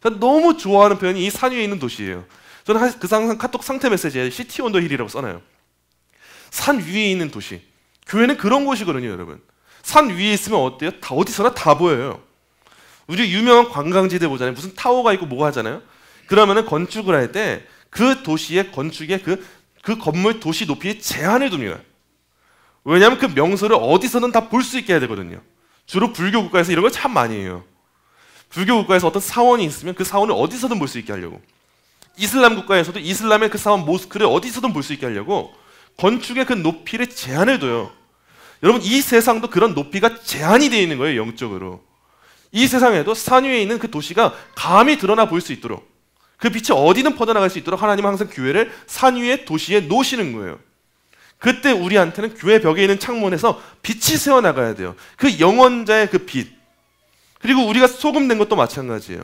저는 너무 좋아하는 표현이 이 산 위에 있는 도시예요. 저는 항상 카톡 상태 메시지에 시티 온 더 힐이라고 써놔요. 산 위에 있는 도시. 교회는 그런 곳이거든요, 여러분. 산 위에 있으면 어때요? 다 어디서나 다 보여요. 우리 유명한 관광지들 보잖아요. 무슨 타워가 있고 뭐가 하잖아요. 그러면은 건축을 할 때 그 도시의 건축에 그 건물 도시 높이에 제한을 둡니다. 왜냐하면 그 명소를 어디서든 다 볼 수 있게 해야 되거든요. 주로 불교 국가에서 이런 걸 참 많이 해요. 불교 국가에서 어떤 사원이 있으면 그 사원을 어디서든 볼 수 있게 하려고. 이슬람 국가에서도 이슬람의 그 사원 모스크를 어디서든 볼 수 있게 하려고 건축의 그 높이를 제한을 둬요. 여러분 이 세상도 그런 높이가 제한이 되어 있는 거예요. 영적으로. 이 세상에도 산 위에 있는 그 도시가 감히 드러나 보일 수 있도록 그 빛이 어디든 퍼져나갈 수 있도록 하나님은 항상 교회를 산 위에 도시에 놓으시는 거예요. 그때 우리한테는 교회 벽에 있는 창문에서 빛이 새어나가야 돼요. 그 영원자의 그 빛. 그리고 우리가 소금 된 것도 마찬가지예요.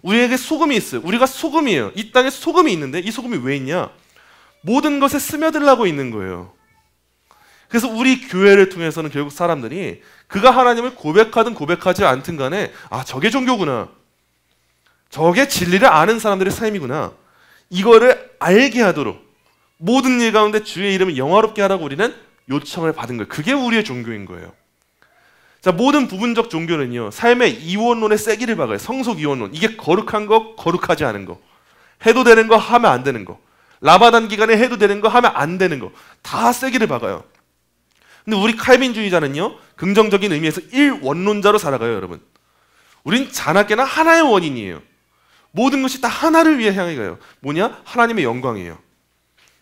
우리에게 소금이 있어요. 우리가 소금이에요. 이 땅에 소금이 있는데 이 소금이 왜 있냐? 모든 것에 스며들라고 있는 거예요. 그래서 우리 교회를 통해서는 결국 사람들이 그가 하나님을 고백하든 고백하지 않든 간에 아 저게 종교구나. 저게 진리를 아는 사람들의 삶이구나. 이거를 알게 하도록 모든 일 가운데 주의 이름을 영화롭게 하라고 우리는 요청을 받은 거예요. 그게 우리의 종교인 거예요. 자, 모든 부분적 종교는요. 삶의 이원론의 세기를 박아요. 성속 이원론. 이게 거룩한 거, 거룩하지 않은 거. 해도 되는 거, 하면 안 되는 거. 라마단 기간에 해도 되는 거, 하면 안 되는 거. 다 세기를 박아요. 근데 우리 칼빈주의자는요. 긍정적인 의미에서 일원론자로 살아가요, 여러분. 우린 자나깨나 하나의 원인이에요. 모든 것이 다 하나를 위해 향해 가요. 뭐냐? 하나님의 영광이에요.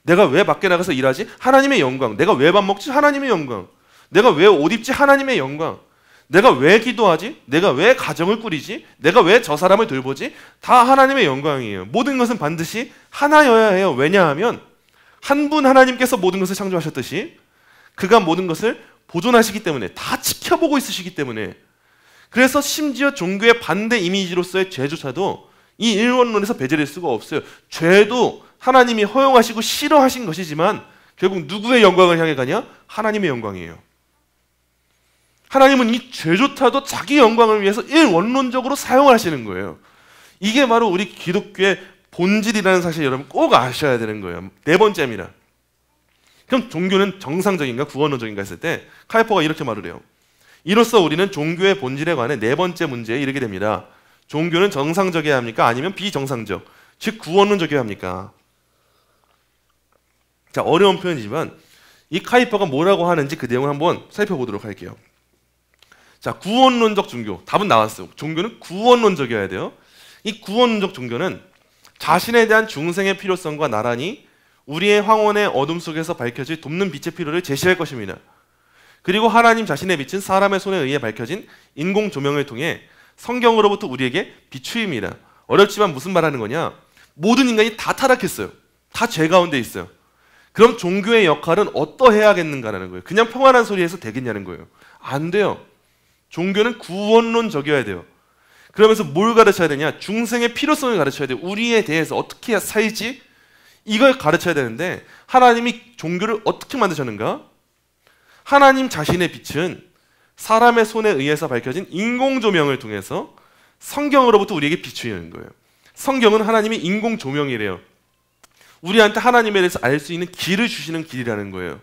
내가 왜 밖에 나가서 일하지? 하나님의 영광. 내가 왜 밥 먹지? 하나님의 영광. 내가 왜 옷 입지? 하나님의 영광. 내가 왜 기도하지? 내가 왜 가정을 꾸리지? 내가 왜 저 사람을 돌보지? 다 하나님의 영광이에요. 모든 것은 반드시 하나여야 해요. 왜냐하면 한 분 하나님께서 모든 것을 창조하셨듯이 그가 모든 것을 보존하시기 때문에 다 지켜보고 있으시기 때문에 그래서 심지어 종교의 반대 이미지로서의 죄조차도 이 일원론에서 배제될 수가 없어요. 죄도 하나님이 허용하시고 싫어하신 것이지만 결국 누구의 영광을 향해 가냐? 하나님의 영광이에요. 하나님은 이 죄조차도 자기 영광을 위해서 일원론적으로 사용하시는 거예요. 이게 바로 우리 기독교의 본질이라는 사실 여러분 꼭 아셔야 되는 거예요. 네 번째입니다. 그럼 종교는 정상적인가 구원론적인가 했을 때 카이퍼가 이렇게 말을 해요. 이로써 우리는 종교의 본질에 관해 네 번째 문제에 이르게 됩니다. 종교는 정상적이어야 합니까? 아니면 비정상적, 즉 구원론적이어야 합니까? 자, 어려운 표현이지만 이 카이퍼가 뭐라고 하는지 그 내용을 한번 살펴보도록 할게요. 자, 구원론적 종교. 답은 나왔어요. 종교는 구원론적이어야 돼요. 이 구원론적 종교는 자신에 대한 중생의 필요성과 나란히 우리의 황혼의 어둠 속에서 밝혀질 돕는 빛의 필요를 제시할 것입니다. 그리고 하나님 자신의 빛은 사람의 손에 의해 밝혀진 인공 조명을 통해 성경으로부터 우리에게 비추입니다. 어렵지만 무슨 말하는 거냐? 모든 인간이 다 타락했어요. 다 죄 가운데 있어요. 그럼 종교의 역할은 어떠해야겠는가라는 거예요. 그냥 평안한 소리 해서 되겠냐는 거예요. 안 돼요. 종교는 구원론적이어야 돼요. 그러면서 뭘 가르쳐야 되냐? 중생의 필요성을 가르쳐야 돼요. 우리에 대해서 어떻게 살지? 이걸 가르쳐야 되는데 하나님이 종교를 어떻게 만드셨는가? 하나님 자신의 빛은 사람의 손에 의해서 밝혀진 인공조명을 통해서 성경으로부터 우리에게 비추는 거예요. 성경은 하나님의 인공조명이래요. 우리한테 하나님에 대해서 알 수 있는 길을 주시는 길이라는 거예요.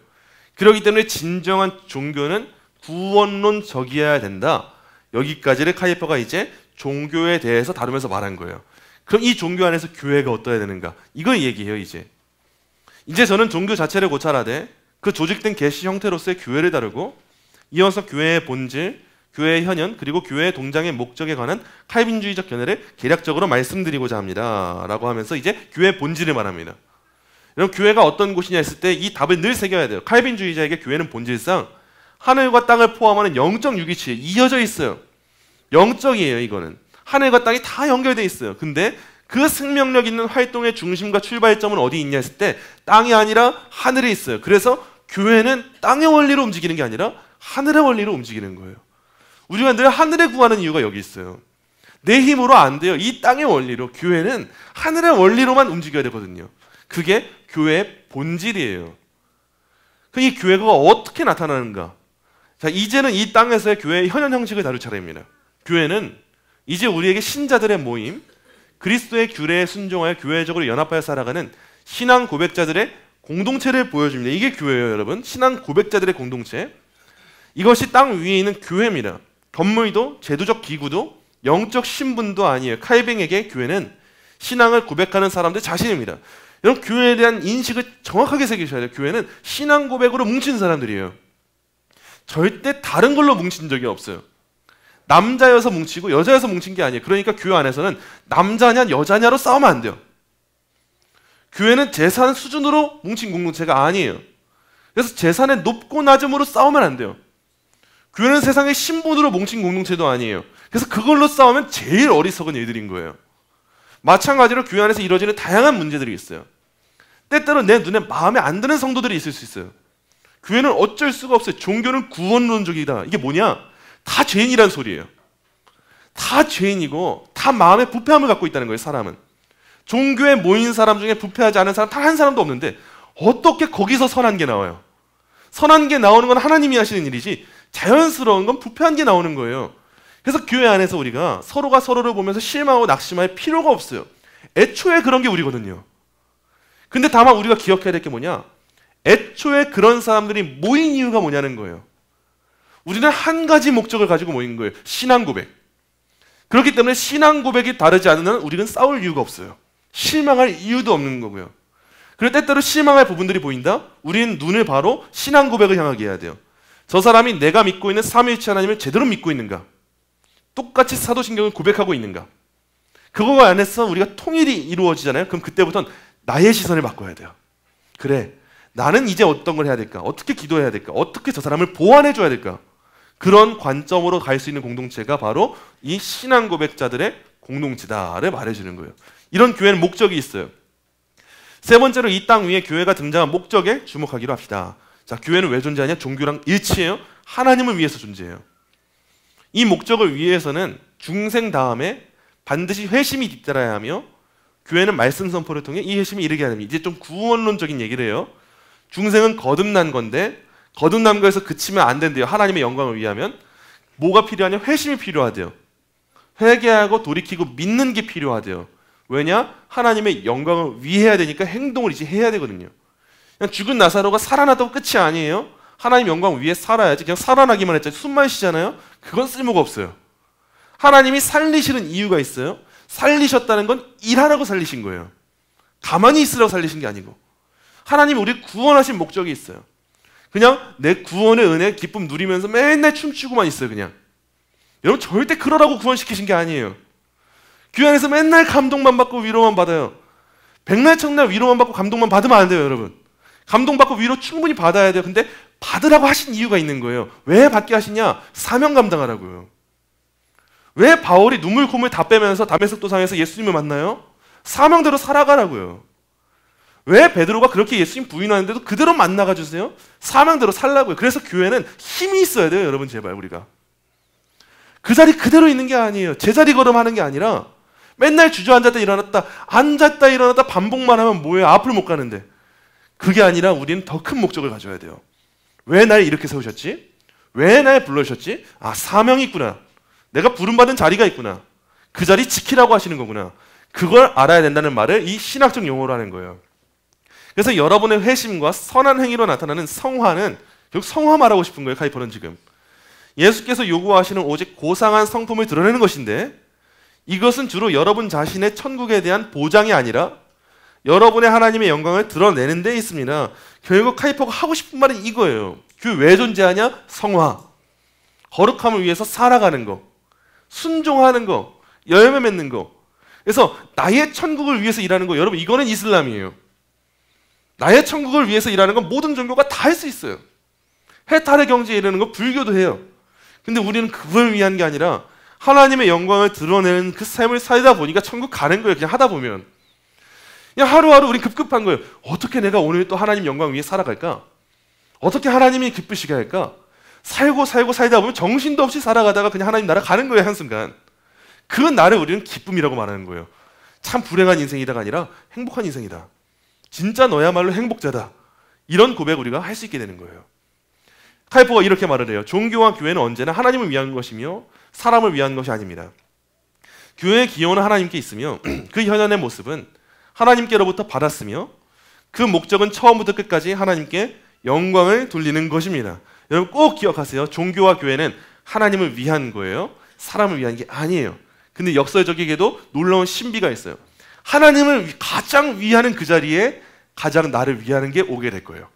그렇기 때문에 진정한 종교는 구원론적이어야 된다. 여기까지를 카이퍼가 이제 종교에 대해서 다루면서 말한 거예요. 그럼 이 종교 안에서 교회가 어떠해야 되는가? 이걸 얘기해요. 이제 저는 종교 자체를 고찰하되 그 조직된 계시 형태로서의 교회를 다루고 이어서 교회의 본질, 교회의 현현, 그리고 교회의 동장의 목적에 관한 칼빈주의적 견해를 개략적으로 말씀드리고자 합니다. 라고 하면서 이제 교회의 본질을 말합니다. 여러분, 교회가 어떤 곳이냐 했을 때 이 답을 늘 새겨야 돼요. 칼빈주의자에게 교회는 본질상 하늘과 땅을 포함하는 영적 유기체에 이어져 있어요. 영적이에요. 이거는 하늘과 땅이 다 연결되어 있어요. 근데 그 생명력 있는 활동의 중심과 출발점은 어디 있냐 했을 때 땅이 아니라 하늘에 있어요. 그래서 교회는 땅의 원리로 움직이는 게 아니라 하늘의 원리로 움직이는 거예요. 우리가 늘 하늘에 구하는 이유가 여기 있어요. 내 힘으로 안 돼요. 이 땅의 원리로. 교회는 하늘의 원리로만 움직여야 되거든요. 그게 교회의 본질이에요. 이 교회가 어떻게 나타나는가? 자, 이제는 이 땅에서의 교회의 현현 형식을 다룰 차례입니다. 교회는 이제 우리에게 신자들의 모임, 그리스도의 규례에 순종하여 교회적으로 연합하여 살아가는 신앙 고백자들의 공동체를 보여줍니다. 이게 교회예요, 여러분. 신앙 고백자들의 공동체. 이것이 땅 위에 있는 교회입니다. 건물도 제도적 기구도 영적 신분도 아니에요. 칼뱅에게 교회는 신앙을 고백하는 사람들 자신입니다. 여러분, 교회에 대한 인식을 정확하게 새기셔야 돼요. 교회는 신앙 고백으로 뭉친 사람들이에요. 절대 다른 걸로 뭉친 적이 없어요. 남자여서 뭉치고 여자여서 뭉친 게 아니에요. 그러니까 교회 안에서는 남자냐 여자냐로 싸우면 안 돼요. 교회는 재산 수준으로 뭉친 공동체가 아니에요. 그래서 재산의 높고 낮음으로 싸우면 안 돼요. 교회는 세상의 신분으로 뭉친 공동체도 아니에요. 그래서 그걸로 싸우면 제일 어리석은 일들인 거예요. 마찬가지로 교회 안에서 이루어지는 다양한 문제들이 있어요. 때때로 내 눈에 마음에 안 드는 성도들이 있을 수 있어요. 교회는 어쩔 수가 없어요. 종교는 구원론적이다. 이게 뭐냐? 다 죄인이란 소리예요. 다 죄인이고 다 마음에 부패함을 갖고 있다는 거예요. 사람은. 종교에 모인 사람 중에 부패하지 않은 사람 단 한 사람도 없는데 어떻게 거기서 선한 게 나와요? 선한 게 나오는 건 하나님이 하시는 일이지 자연스러운 건 부패한 게 나오는 거예요. 그래서 교회 안에서 우리가 서로가 서로를 보면서 실망하고 낙심할 필요가 없어요. 애초에 그런 게 우리거든요. 근데 다만 우리가 기억해야 될 게 뭐냐? 애초에 그런 사람들이 모인 이유가 뭐냐는 거예요. 우리는 한 가지 목적을 가지고 모인 거예요. 신앙 고백. 그렇기 때문에 신앙 고백이 다르지 않은 한 우리는 싸울 이유가 없어요. 실망할 이유도 없는 거고요. 그리고 때때로 실망할 부분들이 보인다? 우리는 눈을 바로 신앙 고백을 향하게 해야 돼요. 저 사람이 내가 믿고 있는 삼위일체 하나님을 제대로 믿고 있는가? 똑같이 사도신경을 고백하고 있는가? 그거 안에서 우리가 통일이 이루어지잖아요. 그럼 그때부터는 나의 시선을 바꿔야 돼요. 그래, 나는 이제 어떤 걸 해야 될까? 어떻게 기도해야 될까? 어떻게 저 사람을 보완해 줘야 될까? 그런 관점으로 갈 수 있는 공동체가 바로 이 신앙 고백자들의 공동체다를 말해주는 거예요. 이런 교회는 목적이 있어요. 세 번째로 이 땅 위에 교회가 등장한 목적에 주목하기로 합시다. 자, 교회는 왜 존재하냐? 종교랑 일치해요. 하나님을 위해서 존재해요. 이 목적을 위해서는 중생 다음에 반드시 회심이 뒤따라야 하며 교회는 말씀 선포를 통해 이 회심이 이르게 하는, 이제 좀 구원론적인 얘기를 해요. 중생은 거듭난 건데 거듭난 거에서 그치면 안 된대요. 하나님의 영광을 위하면 뭐가 필요하냐? 회심이 필요하대요. 회개하고 돌이키고 믿는 게 필요하대요. 왜냐? 하나님의 영광을 위해야 되니까 행동을 이제 해야 되거든요. 그냥 죽은 나사로가 살아나도 끝이 아니에요. 하나님 영광 위해 살아야지. 그냥 살아나기만 했잖아요. 숨만 쉬잖아요. 그건 쓸모가 없어요. 하나님이 살리시는 이유가 있어요. 살리셨다는 건 일하라고 살리신 거예요. 가만히 있으라고 살리신 게 아니고. 하나님이 우리를 구원하신 목적이 있어요. 그냥 내 구원의 은혜, 기쁨 누리면서 맨날 춤추고만 있어요. 그냥. 여러분, 절대 그러라고 구원시키신 게 아니에요. 교회 안에서 맨날 감동만 받고 위로만 받아요. 백날 천날 위로만 받고 감동만 받으면 안 돼요. 여러분, 감동받고 위로 충분히 받아야 돼요. 근데 받으라고 하신 이유가 있는 거예요. 왜 받게 하시냐? 사명 감당하라고요. 왜 바울이 눈물 콧물 다 빼면서 다메섹 도상에서 예수님을 만나요? 사명대로 살아가라고요. 왜 베드로가 그렇게 예수님 부인하는데도 그대로 만나가 주세요? 사명대로 살라고요. 그래서 교회는 힘이 있어야 돼요. 여러분, 제발 우리가 그 자리 그대로 있는 게 아니에요. 제자리 걸음하는 게 아니라 맨날 주저앉았다 일어났다 앉았다 일어났다 반복만 하면 뭐예요? 앞을 못 가는데. 그게 아니라 우리는 더 큰 목적을 가져야 돼요. 왜 날 이렇게 세우셨지? 왜 날 불러주셨지? 아, 사명이 있구나. 내가 부름받은 자리가 있구나. 그 자리 지키라고 하시는 거구나. 그걸 알아야 된다는 말을 이 신학적 용어로 하는 거예요. 그래서 여러분의 회심과 선한 행위로 나타나는 성화는 결국 성화 말하고 싶은 거예요. 카이퍼는 지금 예수께서 요구하시는 오직 고상한 성품을 드러내는 것인데, 이것은 주로 여러분 자신의 천국에 대한 보장이 아니라 여러분의 하나님의 영광을 드러내는 데 있습니다. 결국 카이퍼가 하고 싶은 말은 이거예요. 그 왜 존재하냐? 성화, 거룩함을 위해서 살아가는 거, 순종하는 거, 열매 맺는 거. 그래서 나의 천국을 위해서 일하는 거, 여러분, 이거는 이슬람이에요. 나의 천국을 위해서 일하는 건 모든 종교가 다 할 수 있어요. 해탈의 경지에 이르는 거 불교도 해요. 근데 우리는 그걸 위한 게 아니라 하나님의 영광을 드러내는 그 삶을 살다 보니까 천국 가는 거예요. 그냥 하다 보면. 그냥 하루하루 우린 급급한 거예요. 어떻게 내가 오늘 또 하나님 영광 위에 살아갈까? 어떻게 하나님이 기쁘시게 할까? 살다 보면 정신도 없이 살아가다가 그냥 하나님 나라 가는 거예요, 한순간. 그 날을 우리는 기쁨이라고 말하는 거예요. 참 불행한 인생이다가 아니라 행복한 인생이다. 진짜 너야말로 행복자다. 이런 고백 우리가 할 수 있게 되는 거예요. 카이퍼가 이렇게 말을 해요. 종교와 교회는 언제나 하나님을 위한 것이며 사람을 위한 것이 아닙니다. 교회의 기여는 하나님께 있으며 그 현현의 모습은 하나님께로부터 받았으며 그 목적은 처음부터 끝까지 하나님께 영광을 돌리는 것입니다. 여러분 꼭 기억하세요. 종교와 교회는 하나님을 위한 거예요. 사람을 위한 게 아니에요. 근데 역설적이게도 놀라운 신비가 있어요. 하나님을 가장 위하는 그 자리에 가장 나를 위하는 게 오게 될 거예요.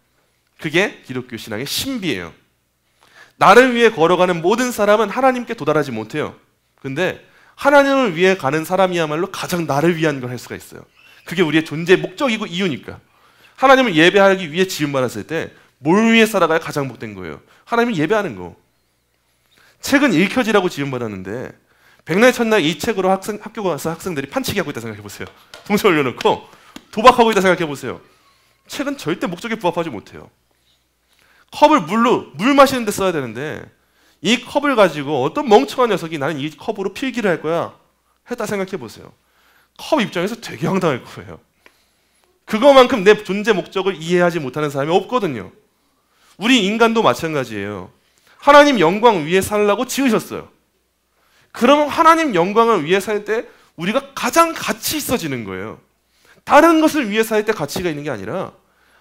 그게 기독교 신앙의 신비예요. 나를 위해 걸어가는 모든 사람은 하나님께 도달하지 못해요. 근데 하나님을 위해 가는 사람이야말로 가장 나를 위한 걸 할 수가 있어요. 그게 우리의 존재의 목적이고 이유니까. 하나님을 예배하기 위해 지음받았을 때 뭘 위해 살아가야 가장 복된 거예요? 하나님을 예배하는 거. 책은 읽혀지라고 지음받았는데 백날 첫날 이 책으로 학교 가서 학생들이 판치기 하고 있다 생각해 보세요. 동서 올려놓고 도박하고 있다 생각해 보세요. 책은 절대 목적에 부합하지 못해요. 컵을 물 마시는 데 써야 되는데 이 컵을 가지고 어떤 멍청한 녀석이 나는 이 컵으로 필기를 할 거야 했다 생각해 보세요. 컵 입장에서 되게 황당할 거예요. 그거만큼 내 존재 목적을 이해하지 못하는 사람이 없거든요. 우리 인간도 마찬가지예요. 하나님 영광 위에 살라고 지으셨어요. 그러면 하나님 영광을 위해 살 때 우리가 가장 가치 있어지는 거예요. 다른 것을 위해 살 때 가치가 있는 게 아니라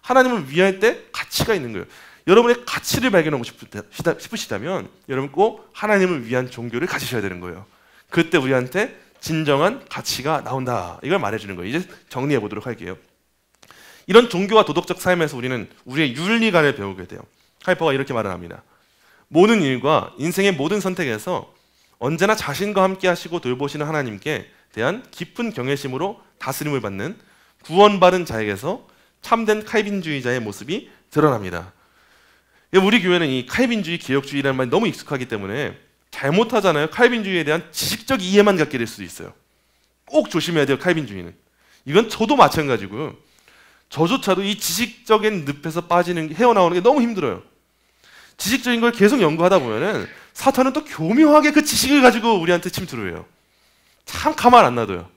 하나님을 위할 때 가치가 있는 거예요. 여러분의 가치를 발견하고 싶으시다면 여러분 꼭 하나님을 위한 종교를 가지셔야 되는 거예요. 그때 우리한테 진정한 가치가 나온다. 이걸 말해주는 거예요. 이제 정리해 보도록 할게요. 이런 종교와 도덕적 삶에서 우리는 우리의 윤리관을 배우게 돼요. 카이퍼가 이렇게 말을 합니다. 모든 일과 인생의 모든 선택에서 언제나 자신과 함께 하시고 돌보시는 하나님께 대한 깊은 경외심으로 다스림을 받는 구원받은 자에게서 참된 칼빈주의자의 모습이 드러납니다. 우리 교회는 이 칼빈주의, 개혁주의라는 말이 너무 익숙하기 때문에 잘못하잖아요. 칼빈주의에 대한 지식적 이해만 갖게 될 수도 있어요. 꼭 조심해야 돼요. 칼빈주의는. 이건 저도 마찬가지고요. 저조차도 이 지식적인 늪에서 헤어나오는 게 너무 힘들어요. 지식적인 걸 계속 연구하다 보면은 사탄은 또 교묘하게 그 지식을 가지고 우리한테 침투를 해요. 참 가만 안 놔둬요.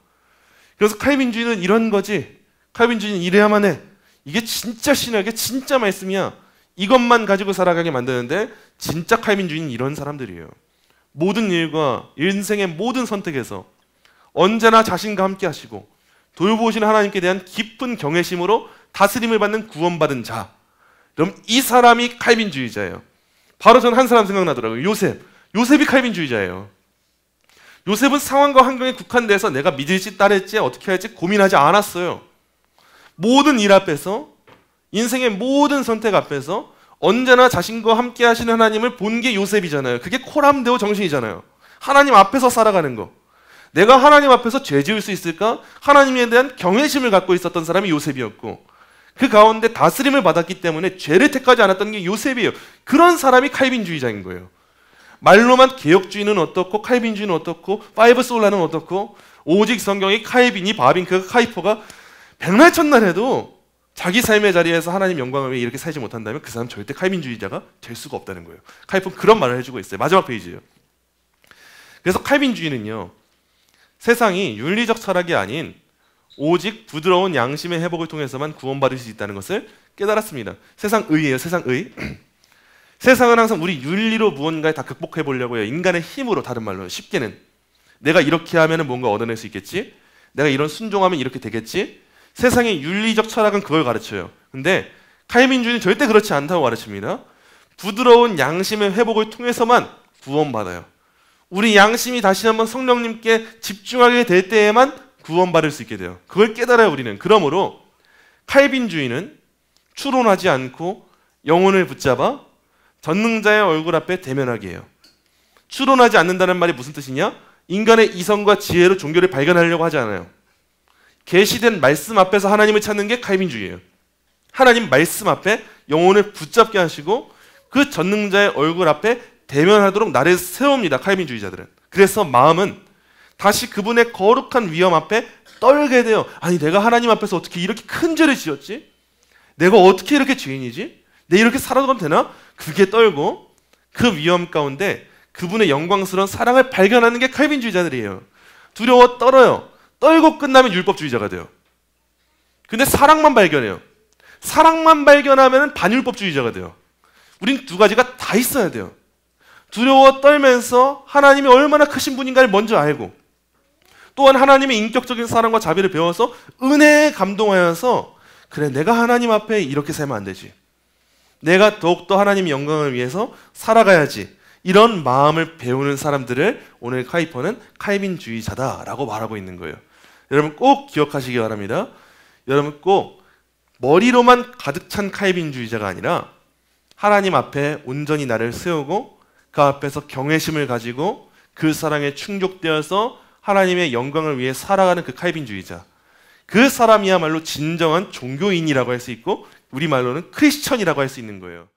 그래서 칼빈주의는 이런 거지. 칼빈주의는 이래야만 해. 이게 진짜 신학의 진짜 말씀이야. 이것만 가지고 살아가게 만드는데 진짜 칼빈주의는 이런 사람들이에요. 모든 일과 인생의 모든 선택에서 언제나 자신과 함께 하시고 돌보시는 하나님께 대한 깊은 경외심으로 다스림을 받는 구원받은 자. 그럼 이 사람이 칼빈주의자예요. 바로 전 한 사람 생각나더라고요. 요셉이 칼빈주의자예요. 요셉은 상황과 환경에 국한돼서 내가 믿을지 따를지 어떻게 할지 고민하지 않았어요. 모든 일 앞에서 인생의 모든 선택 앞에서 언제나 자신과 함께 하시는 하나님을 본 게 요셉이잖아요. 그게 코람데오 정신이잖아요. 하나님 앞에서 살아가는 거. 내가 하나님 앞에서 죄 지을 수 있을까? 하나님에 대한 경외심을 갖고 있었던 사람이 요셉이었고 그 가운데 다스림을 받았기 때문에 죄를 택하지 않았던 게 요셉이에요. 그런 사람이 칼빈주의자인 거예요. 말로만 개혁주의는 어떻고 칼빈주의는 어떻고 파이브 솔라는 어떻고 오직 성경의 칼빈이 바빙크가 카이퍼가 백날 첫날 해도 자기 삶의 자리에서 하나님 영광을 위해 이렇게 살지 못한다면 그 사람 절대 칼빈주의자가 될 수가 없다는 거예요. 카이퍼는 그런 말을 해주고 있어요. 마지막 페이지예요. 그래서 칼빈주의는요. 세상이 윤리적 철학이 아닌 오직 부드러운 양심의 회복을 통해서만 구원받을 수 있다는 것을 깨달았습니다. 세상의예요. 세상의. 세상은 항상 우리 윤리로 무언가를 다 극복해 보려고 해요. 인간의 힘으로, 다른 말로 쉽게는 내가 이렇게 하면 뭔가 얻어낼 수 있겠지? 내가 이런 순종하면 이렇게 되겠지? 세상의 윤리적 철학은 그걸 가르쳐요. 근데 칼빈주의는 절대 그렇지 않다고 가르칩니다. 부드러운 양심의 회복을 통해서만 구원받아요. 우리 양심이 다시 한번 성령님께 집중하게 될 때에만 구원받을 수 있게 돼요. 그걸 깨달아요, 우리는. 그러므로 칼빈주의는 추론하지 않고 영혼을 붙잡아 전능자의 얼굴 앞에 대면하게 해요. 추론하지 않는다는 말이 무슨 뜻이냐? 인간의 이성과 지혜로 종교를 발견하려고 하지 않아요. 계시된 말씀 앞에서 하나님을 찾는 게 칼빈주의예요. 하나님 말씀 앞에 영혼을 붙잡게 하시고 그 전능자의 얼굴 앞에 대면하도록 나를 세웁니다. 칼빈주의자들은. 그래서 마음은 다시 그분의 거룩한 위엄 앞에 떨게 돼요. 아니, 내가 하나님 앞에서 어떻게 이렇게 큰 죄를 지었지? 내가 어떻게 이렇게 죄인이지? 내가 이렇게 살아도 되나? 그게 떨고 그 위엄 가운데 그분의 영광스러운 사랑을 발견하는 게 칼빈주의자들이에요. 두려워 떨어요. 떨고 끝나면 율법주의자가 돼요. 근데 사랑만 발견해요. 사랑만 발견하면 반율법주의자가 돼요. 우린 두 가지가 다 있어야 돼요. 두려워 떨면서 하나님이 얼마나 크신 분인가를 먼저 알고, 또한 하나님의 인격적인 사랑과 자비를 배워서 은혜에 감동하여서, 그래, 내가 하나님 앞에 이렇게 살면 안 되지, 내가 더욱더 하나님의 영광을 위해서 살아가야지, 이런 마음을 배우는 사람들을 오늘 카이퍼는 칼빈주의자다라고 말하고 있는 거예요. 여러분 꼭 기억하시기 바랍니다. 여러분 꼭 머리로만 가득 찬 칼빈주의자가 아니라 하나님 앞에 온전히 나를 세우고 그 앞에서 경외심을 가지고 그 사랑에 충족되어서 하나님의 영광을 위해 살아가는 그 칼빈주의자, 그 사람이야말로 진정한 종교인이라고 할 수 있고 우리말로는 크리스천이라고 할 수 있는 거예요.